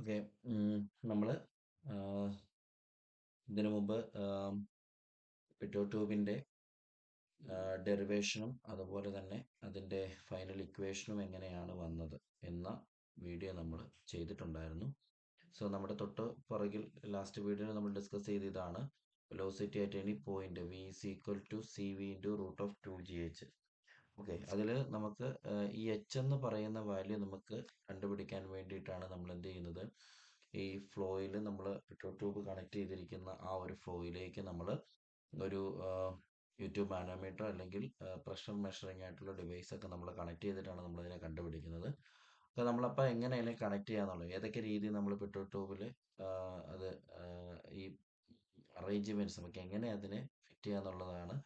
Okay. നമ്മൾ ഇതിനു മുമ്പ് പിറ്റോ ട്യൂബിൻ്റെ ഡെറിവേഷനും അതുപോലെ തന്നെ അതിൻ്റെ ഫൈനൽ ഇക്വേഷനും എങ്ങനെയാണ് വന്നത് എന്ന വീഡിയോ നമ്മൾ ചെയ്തിട്ടുണ്ടായിരുന്നു. സോ നമ്മുടെ തൊട്ട് പുറകിൽ ലാസ്റ്റ് വീഡിയോയിൽ നമ്മൾ ഡിസ്കസ് ചെയ്ത ഇതാണ് velocity at any point V is equal to C V into root of 2gh. Okay, അതിൽ നമുക്ക് ഈ എച്ച് എന്ന് പറയുന്ന വാല്യൂ നമുക്ക് കണ്ടുപിടിക്കാൻ വേണ്ടിയിട്ടാണ് നമ്മൾ എന്ത് ചെയ്യുന്നത്, ഈ ഫ്ലോയിൽ നമ്മൾ പെട്രോൾ ട്യൂബ് കണക്ട് ചെയ്തിരിക്കുന്ന ആ ഒരു ഫ്ലോയിലേക്ക് നമ്മൾ ഒരു യൂട്യൂബ് മാനോമീറ്റർ അല്ലെങ്കിൽ പ്രഷർ മെഷറിംഗ് ആയിട്ടുള്ള ഡിവൈസ് ഒക്കെ നമ്മൾ കണക്ട് ചെയ്തിട്ടാണ് നമ്മൾ ഇതിനെ കണ്ടുപിടിക്കുന്നത്. അപ്പോൾ നമ്മളപ്പോൾ എങ്ങനെ അതിനെ കണക്ട് ചെയ്യാന്നുള്ളത്, ഏതൊക്കെ രീതി നമ്മൾ പെട്രോൾ ട്യൂബിൽ അത് ഈ അറേഞ്ച്മെന്റ്സ് നമുക്ക് എങ്ങനെ അതിനെ ഫിറ്റ് ചെയ്യാന്നുള്ളതാണ്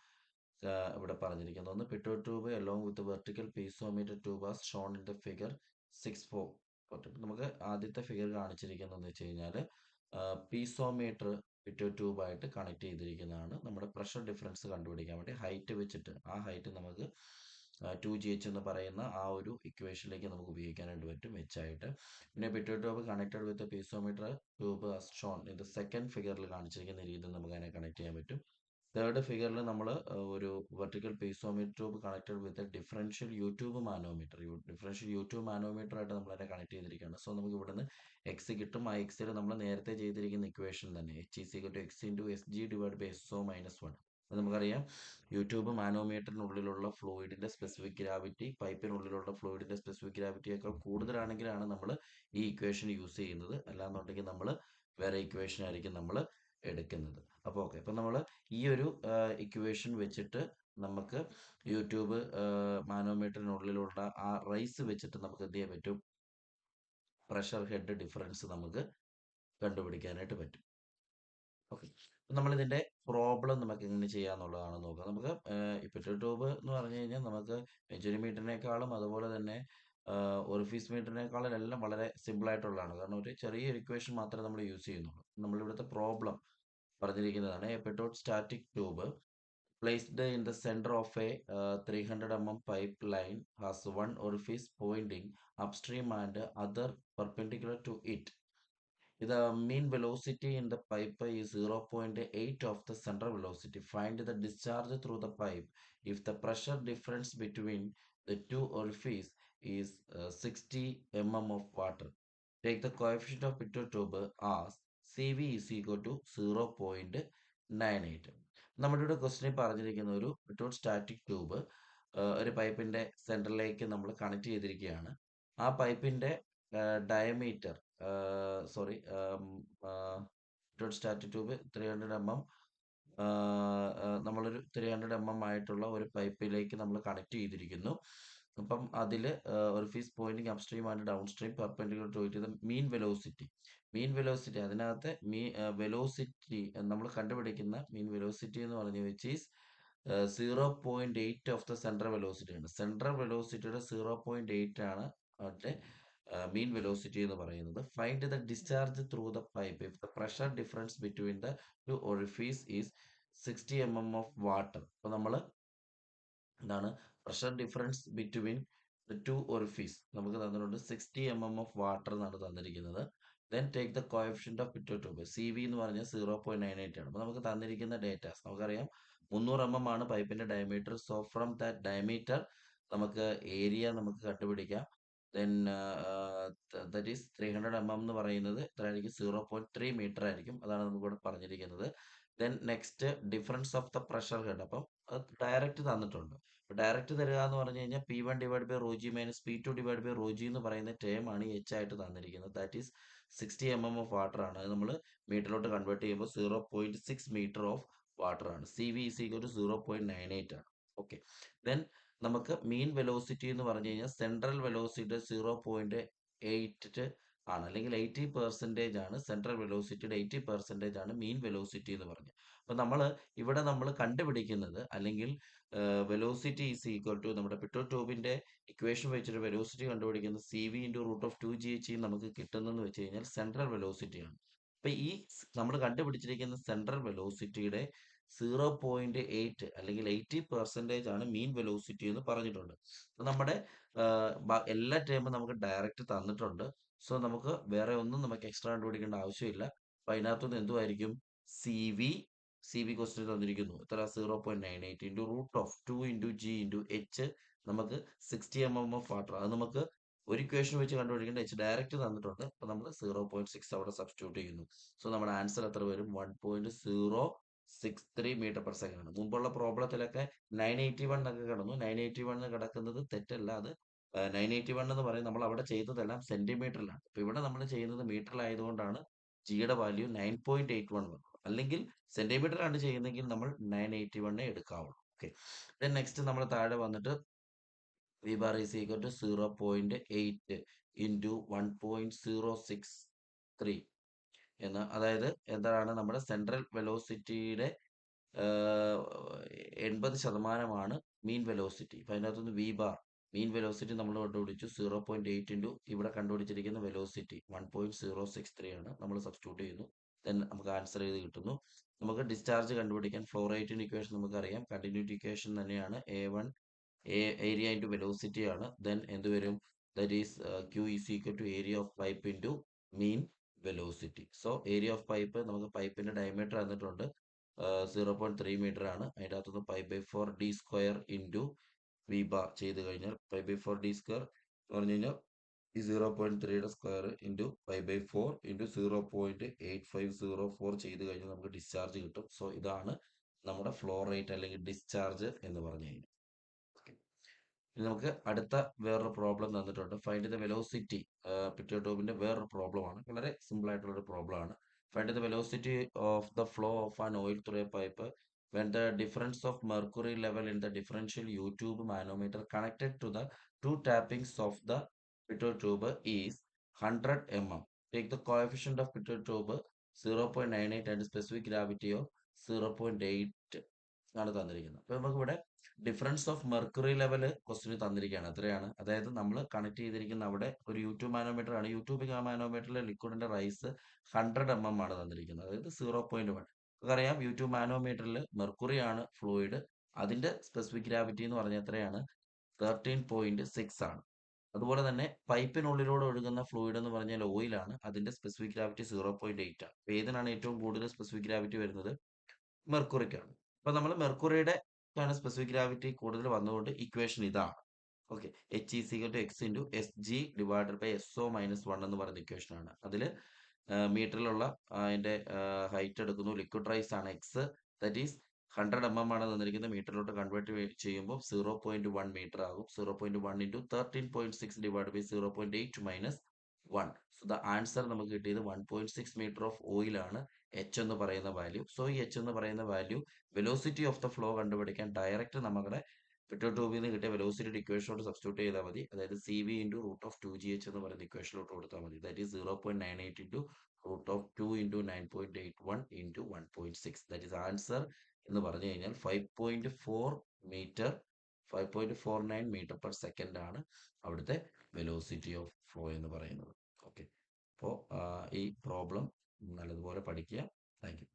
ഇവിടെ പറഞ്ഞിരിക്കുന്നത്. ഒന്ന്, petrol tube along with vertical piezometer tube as shown in the figure 6.4. നമുക്ക് ആദ്യത്തെ ഫിഗർ കാണിച്ചിരിക്കുന്നതെന്ന് വെച്ച് കഴിഞ്ഞാൽ പീസോമീറ്റർ പിറ്റോ ട്യൂബായിട്ട് കണക്ട് ചെയ്തിരിക്കുന്നതാണ്. നമ്മുടെ പ്രഷർ ഡിഫറൻസ് കണ്ടുപിടിക്കാൻ വേണ്ടി ഹൈറ്റ് വെച്ചിട്ട് ആ ഹൈറ്റ് നമുക്ക് 2gh എന്ന് പറയുന്ന ആ ഒരു ഇക്വേഷനിലേക്ക് നമുക്ക് ഉപയോഗിക്കാനായിട്ട് പറ്റും എച്ച്. പിന്നെ pitot tube connected with piezometer tube as shown ഇത് സെക്കൻഡ് ഫിഗറിൽ കാണിച്ചിരിക്കുന്ന രീതിയിൽ നമുക്ക് അതിനെ കണക്ട് ചെയ്യാൻ പറ്റും. തേർഡ് ഫിഗറിൽ നമ്മൾ ഒരു വെർട്ടിക്കൽ പീസോമീറ്റർ ട്യൂബ് കണക്റ്റഡ് വിത്ത് ഡിഫറൻഷ്യൽ യൂട്യൂബ് മാനോമീറ്റർ ആയിട്ട് നമ്മൾ അതിനെ കണക്ട് ചെയ്തിരിക്കുകയാണ്. സോ നമുക്ക് ഇവിടുന്ന് എക്സ് കിട്ടും. ആ എക്സിൽ നമ്മൾ നേരത്തെ ചെയ്തിരിക്കുന്ന ഇക്വേഷൻ തന്നെ H=x/(SO-1). അത് നമുക്കറിയാം, യൂട്യൂബ് മാനോമീറ്ററിനുള്ളിലുള്ള ഫ്ലൂയിഡിന്റെ സ്പെസിഫിക് ഗ്രാവിറ്റി പൈപ്പിനുള്ളിലുള്ള ഫ്ലൂയിഡിന്റെ സ്പെസിഫിക് ഗ്രാവിറ്റിയേക്കാൾ കൂടുതലാണെങ്കിലാണ് നമ്മൾ ഈ ഇക്വേഷൻ യൂസ് ചെയ്യുന്നത്. അല്ലാന്നുണ്ടെങ്കിൽ നമ്മൾ വേറെ ഇക്വേഷൻ ആയിരിക്കും നമ്മൾ എടുക്കുന്നത്. അപ്പോൾ ഓക്കെ, അപ്പം നമ്മൾ ഈ ഒരു ഇക്വേഷൻ വെച്ചിട്ട് നമുക്ക് യൂട്യൂബ് മാനോമീറ്ററിനുള്ളിലുള്ള ആ റൈസ് വെച്ചിട്ട് നമുക്ക് എന്ത് ചെയ്യാൻ പറ്റും, പ്രഷർ ഹെഡ് ഡിഫറൻസ് നമുക്ക് കണ്ടുപിടിക്കാനായിട്ട് പറ്റും. ഓക്കെ, നമ്മളിതിൻ്റെ പ്രോബ്ലം നമുക്ക് എങ്ങനെ ചെയ്യാന്നുള്ളതാണ് നോക്കുക. നമുക്ക് പെട്രോൾ ട്യൂബ് എന്ന് പറഞ്ഞു കഴിഞ്ഞാൽ നമുക്ക് മെജുറി മീറ്ററിനേക്കാളും അതുപോലെ തന്നെ ഒറിഫീസ് മീറ്ററിനേക്കാളും എല്ലാം വളരെ സിമ്പിൾ ആയിട്ടുള്ളതാണ്. കാരണം ഒരു ചെറിയ ഇക്വേഷൻ മാത്രമേ നമ്മൾ യൂസ് ചെയ്യുന്നുള്ളൂ. നമ്മളിവിടുത്തെ പ്രോബ്ലം പറഞ്ഞിരിക്കുന്നതാണ് a petrol static tube placed in the center of a 300 mm pipeline has one orifice pointing upstream and other perpendicular to it. The mean velocity in the pipe is 0.8 of the central velocity. Find the discharge through the pipe if the pressure difference between the two orifices is 60 mm of water. Take the coefficient of Pitot tube as CV is equal to 0.98. നമ്മുടെ ഇവിടെ ക്വസ്റ്റിനിൽ പറഞ്ഞിരിക്കുന്ന ഒരു petrol static tube ഒരു പൈപ്പിന്റെ സെന്ററിലേക്ക് നമ്മൾ connect ചെയ്തിരിക്കുകയാണ്. ആ പൈപ്പിന്റെ diameter petrol static tube 300 mm നമ്മളൊരു 300 mm ആയിട്ടുള്ള ഒരു പൈപ്പിലേക്ക് നമ്മൾ കണക്ട് ചെയ്തിരിക്കുന്നു. അപ്പം അതിൽ ഒറിഫീസ് പോയിന്റിങ് അപ്സ്ട്രീം ആൻഡ് ഡൗൺ സ്ട്രീം perpendicular to it mean velocity അതിനകത്ത് വെലോസിറ്റി നമ്മൾ കണ്ടുപിടിക്കുന്ന മീൻ വെലോസിറ്റി എന്ന് പറഞ്ഞ് വെച്ച് is 0.8 of the central velocity ആണ്. സെൻട്രൽ വെലോസിറ്റിയുടെ 0.8 ആണ് മറ്റേ മീൻ വെലോസിറ്റി എന്ന് പറയുന്നത്. Find the discharge through the pipe if the pressure difference between the two orifice is 60 mm of water. അപ്പോൾ നമ്മൾ എന്താണ് pressure difference between the two orifice നമുക്ക് തന്നിട്ടുണ്ട് 60 mm ഓഫ് വാട്ടർ എന്നാണ് തന്നിരിക്കുന്നത്. Then take the coefficient of pitot tube CV എന്ന് പറഞ്ഞാൽ 0.98 ആണ്. അപ്പോൾ നമുക്ക് തന്നിരിക്കുന്ന ഡേറ്റാസ് നമുക്കറിയാം 300 mm ആണ് പൈപ്പിന്റെ diameter. So from that diameter നമുക്ക് ഏരിയ നമുക്ക് കണ്ടുപിടിക്കാം. ദെൻ ദറ്റ് ഈസ് 300 mm എന്ന് പറയുന്നത് എത്രയായിരിക്കും, 0.3 മീറ്റർ ആയിരിക്കും. അതാണ് നമുക്കിവിടെ പറഞ്ഞിരിക്കുന്നത്. Then next difference of the pressure head. അപ്പം അത് ഡയറക്റ്റ് തന്നിട്ടുണ്ട്. ഡയറക്റ്റ് തരിക എന്ന് പറഞ്ഞു കഴിഞ്ഞാൽ P1 divide by rho G minus P2 divide by rho G എന്ന് പറയുന്ന ടേം ആണ് എച്ച് ആയിട്ട് തന്നിരിക്കുന്നത്. That is 60 mm of water ആണ്. അത് നമ്മൾ മീറ്ററിലോട്ട് കൺവേർട്ട് ചെയ്യുമ്പോൾ 0.6 മീറ്റർ ഓഫ് വാട്ടർ ആണ്. CV ഈസ് ഈക്വൽ ടു 0.98 ആണ്. ഓക്കെ, ദെൻ നമുക്ക് മീൻ വെലോസിറ്റി എന്ന് പറഞ്ഞു കഴിഞ്ഞാൽ സെൻട്രൽ വെലോസിറ്റി 0.8 ആണ്, അല്ലെങ്കിൽ 80% ആണ് സെൻട്രൽ വെലോസിറ്റിയുടെ 80% ആണ് മീൻ വെലോസിറ്റി എന്ന് പറഞ്ഞത്. അപ്പൊ നമ്മൾ കണ്ടുപിടിക്കുന്നത് അല്ലെങ്കിൽ വെലോസിറ്റി ഈസ് ഈക്വൽ ടു നമ്മുടെ പെട്രോൾ ട്യൂബിന്റെ ഇക്വേഷൻ വെച്ചിട്ട് വെലോസിറ്റി കണ്ടുപിടിക്കുന്നത് CV into root of 2gh നമുക്ക് കിട്ടുന്നതെന്ന് വെച്ച് കഴിഞ്ഞാൽ സെൻട്രൽ വെലോസിറ്റി ആണ്. അപ്പൊ ഈ നമ്മൾ കണ്ടുപിടിച്ചിരിക്കുന്ന സെൻട്രൽ വെലോസിറ്റിയുടെ 0.8 അല്ലെങ്കിൽ 80% ആണ് മീൻ വെലോസിറ്റി എന്ന് പറഞ്ഞിട്ടുണ്ട്. അപ്പൊ നമ്മുടെ എല്ലാ ടേമും നമുക്ക് ഡയറക്റ്റ് തന്നിട്ടുണ്ട്. സോ നമുക്ക് വേറെ ഒന്നും നമുക്ക് എക്സ്ട്രാ കണ്ടുപിടിക്കേണ്ട ആവശ്യമില്ല. അപ്പൊ അതിനകത്തുനിന്ന് എന്തുമായിരിക്കും സി വി ക്വസ്റ്റ്യൻ തന്നിരിക്കുന്നു എത്ര 0.98 into root of 2 into G into H നമുക്ക് 60 ഓഫ് വാട്ടർ അത് നമുക്ക് ഒരു ഇക്വേഷൻ വെച്ച് കണ്ടുപിടിക്കേണ്ട എച്ച് ഡയറക്റ്റ് തന്നിട്ടുണ്ട്. അപ്പൊ നമ്മൾ 0.6 അവിടെ സബ്സ്റ്റിറ്റ്യൂട്ട് ചെയ്യുന്നു. സോ നമ്മുടെ ആൻസർ എത്ര വരും 1.063 മീറ്റർ പെർ സെക്കൻഡ് ആണ്. മുമ്പുള്ള പ്രോബ്ലത്തിലൊക്കെ 981 എന്നൊക്കെ കിടന്നു. 981 കിടക്കുന്നത് തെറ്റല്ല. അത് 981 എന്ന് പറയും നമ്മൾ അവിടെ ചെയ്തതെല്ലാം സെന്റിമീറ്ററിലാണ്. അപ്പൊ ഇവിടെ നമ്മൾ ചെയ്യുന്നത് മീറ്ററിലായതുകൊണ്ടാണ് ജിയുടെ വാല്യൂ 9.81 വന്നത്. അല്ലെങ്കിൽ സെന്റിമീറ്ററാണ് ചെയ്യുന്നതെങ്കിൽ നമ്മൾ 981 എടുക്കാവുള്ളൂ. ഓക്കെ. ദെൻ നെക്സ്റ്റ് നമ്മൾ താഴെ വന്നിട്ട് V bar is equal to 0.8 into 1.063 എന്ന്, അതായത് എന്താണ് നമ്മുടെ സെൻട്രൽ വെലോസിറ്റിയുടെ 80% മീൻ വെലോസിറ്റി. അപ്പൊ അതിനകത്തുനിന്ന് വി ബാർ മീൻ വെലോസിറ്റി നമ്മൾ കണ്ടുപിടിച്ചു 0.8 ഇൻറ്റു ഇവിടെ കണ്ടുപിടിച്ചിരിക്കുന്ന വെലോസിറ്റി 1.063 ആണ്. നമ്മൾ സബ്സ്റ്റിറ്റ്യൂട്ട് ചെയ്യുന്നു. ദെൻ നമുക്ക് ആൻസർ ചെയ്ത് കിട്ടുന്നു. നമുക്ക് ഡിസ്ചാർജ് കണ്ടുപിടിക്കാൻ ഫ്ലോ റേറ്റിന്റെ ഇക്വേഷൻ നമുക്കറിയാം. കണ്ടിന്യൂറ്റി ഇക്വേഷൻ തന്നെയാണ്. ഏരിയ ഇൻറ്റു വെലോസിറ്റി ആണ്. ദെൻ എന്ത് വരും? That is Q is equal to area of pipe into mean velocity. So area of pipe നമുക്ക് പൈപ്പിന്റെ ഡയമീറ്റർ തന്നിട്ടുണ്ട് 0.3 മീറ്റർ ആണ്. അതിൻ്റെ അകത്തുനിന്ന് π/4 d square into V bar ചെയ്ത് കഴിഞ്ഞാൽ π/4 d സ്ക്വയർ എന്ന് പറഞ്ഞു കഴിഞ്ഞാൽ ഈ 0.3യുടെ സ്ക്വയർ ഇൻറ്റു π/4 ഇൻറ്റു 0.8504 ചെയ്ത് കഴിഞ്ഞാൽ നമുക്ക് ഡിസ്ചാർജ് കിട്ടും. സോ ഇതാണ് നമ്മുടെ ഫ്ലോ റേറ്റ് അല്ലെങ്കിൽ ഡിസ്ചാർജ് എന്ന് പറഞ്ഞു കഴിഞ്ഞാൽ. ഇനി നമുക്ക് അടുത്ത വേറൊരു പ്രോബ്ലം തന്നിട്ടുണ്ട്. Find the velocity. പിറ്റർ ട്യൂബിന്റെ വേറൊരു പ്രോബ്ലം ആണ്. വളരെ സിമ്പിൾ ആയിട്ടുള്ള ഒരു പ്രോബ്ലം ആണ്. Find the velocity of the flow of an oil through a pipe when the difference of mercury level in the differential U-tube manometer connected to the two tappings of the pitot tube is 100 mm. Take the coefficient of pitot tube 0.98 and specific gravity of 0.8 ആണ് തന്നിരിക്കുന്നത്. അപ്പൊ നമുക്ക് ഇവിടെ difference of mercury level ക്വസ്റ്റിന് തന്നിരിക്കുകയാണ്. എത്രയാണ്? അതായത് നമ്മൾ connect ചെയ്തിരിക്കുന്ന അവിടെ ഒരു യൂട്യൂബ് മാനോമീറ്റർ ആണ്. യൂട്യൂബ് മാനോമീറ്ററിലെ ലിക്വിഡിന്റെ റൈസ് 100 mm ആണ് തന്നിരിക്കുന്നത്. അതായത് 0.1. നമുക്കറിയാം യൂട്യൂബ് മാനോമീറ്ററിൽ മെർക്കുറി ആണ് ഫ്ലൂയിഡ്. അതിന്റെ സ്പെസിഫിക് ഗ്രാവിറ്റി എന്ന് പറഞ്ഞാൽ എത്രയാണ്? 13.6 ആണ്. അതുപോലെ തന്നെ പൈപ്പിനുള്ളിലൂടെ ഒഴുകുന്ന ഫ്ലൂയിഡ് എന്ന് പറഞ്ഞാൽ ഓയിലാണ്. അതിന്റെ സ്പെസിഫിക് ഗ്രാവിറ്റി 0.8 ആണ്. അപ്പൊ ഏതിനാണ് ഏറ്റവും കൂടുതൽ സ്പെസിഫിക് ഗ്രാവിറ്റി വരുന്നത്? മെർക്കുറിക്കാണ്. അപ്പൊ നമ്മൾ മെർക്കുറിയുടെ സ്പെസിഫിക് ഗ്രാവിറ്റി കൂടുതൽ വന്നുകൊണ്ട് ഇക്വേഷൻ ഇതാണ്. Okay. H is equal to X into S G divided by SO - 1 എന്ന് പറയുന്ന ഇക്വേഷൻ ആണ്. അതിൽ മീറ്ററിലുള്ള അതിന്റെ ഹൈറ്റ് എടുക്കുന്നു. ലിക്വിഡ് റൈസ് ആണ് എക്സ്. ദാറ്റ് ഈസ് 100 mm ആണ് തന്നിരിക്കുന്നത്. മീറ്ററിലോട്ട് കൺവേർട്ട് ചെയ്യുമ്പോൾ 0.1 മീറ്റർ ആകും. 0.1 into 13.6 divide by 0.8 minus 1. So the answer നമുക്ക് കിട്ടിയത് 1.6 മീറ്റർ ഓഫ് ഓയിൽ ആണ് എച്ച് എന്ന് പറയുന്ന വാല്യൂ. സോ ഈ എച്ച് എന്ന് പറയുന്ന value velocity of the flow കണ്ടുപിടിക്കാൻ ഡയറക്റ്റ് നമ്മുടെ പിറ്റർ ട്യൂബിൽ നിന്ന് കിട്ടിയ വെലോസിറ്റിയുടെ ഇക്വേഷനോട് സബ്സ്റ്റിറ്റ്യൂട്ട് ചെയ്താൽ മതി. അതായത് CV into root of 2GH എന്ന് പറയുന്ന ഇക്വേഷനിലോട്ട് കൊടുത്താൽ മതി. That is 0.98 into root of 2 into 9.81 into 1.6. That is answer എന്ന് പറഞ്ഞു കഴിഞ്ഞാൽ 5.4 മീറ്റർ 5.49 മീറ്റർ പെർ സെക്കൻഡ് ആണ് അവിടുത്തെ വെലോസിറ്റി ഓഫ് ഫ്ലോ എന്ന് പറയുന്നത്. ഓക്കെ. അപ്പോൾ ഈ പ്രോബ്ലം നല്ലതുപോലെ പഠിക്കുക. Thank you.